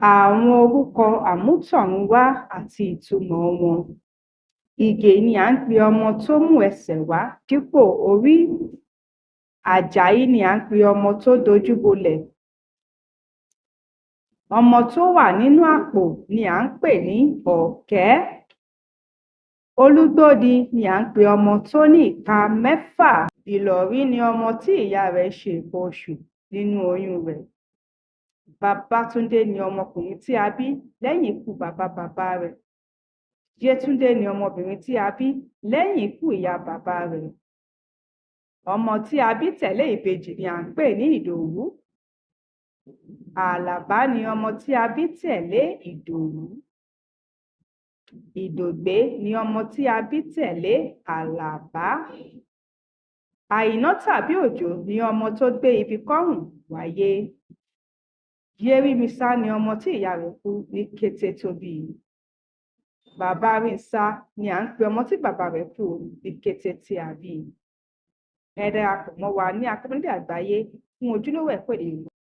Àwọn orúkọ àmútọ̀runwá àti ìtumọ̀ wọn. Ìgè ni à ń pe ọmọ tó mú ẹsẹ̀ wá dípò orí. Àjàyí ni à ń pe ọmọ tó dojú bolẹ̀. Ọmọ tó wà nínú àpò ni à ń pè ní ọ̀kẹ́. Olúgbódi ni à ń pe ọmọ tó ní ìka mẹ́fà. Ìlọ̀rí ni ọmọ tí ìyá rẹ̀ ṣe nǹkan oṣù nínú oyún rẹ̀. Babátúndé ni ọmọkùnrin tí a bí lẹ́yìn ikú bàbá rẹ̀. Yétúndé ni ọmọbìnrin tí a bí lẹ́yìn ikú ìyá bàbá rẹ̀. Ọmọ tí a bí tẹ̀lé ìbejì ni à ń pè ní Ìdòwú. Àlàbá ni ọmọ tí a bí tẹ̀lé Ìdòwú. Ìdògbé ni ọmọ tí a bí tẹ̀lé Àlàbá. Àìná tàbí Òjó ni ọmọ tó gbé ibi kọ́rùn wáyé. Yérímisá ni ọmọ tí ìyá rẹ̀ kú ní kété tó bí i. Bàbárìnsá ni à ń pe ọmọ tí bàbá rẹ̀ kú ní kété tí a bí i. Ẹ darapọ̀ mọ́ wa ní Akọ́mọlédè Àgbáyé fún ojúlówó ẹ̀kọ́ èdè Yorùbá.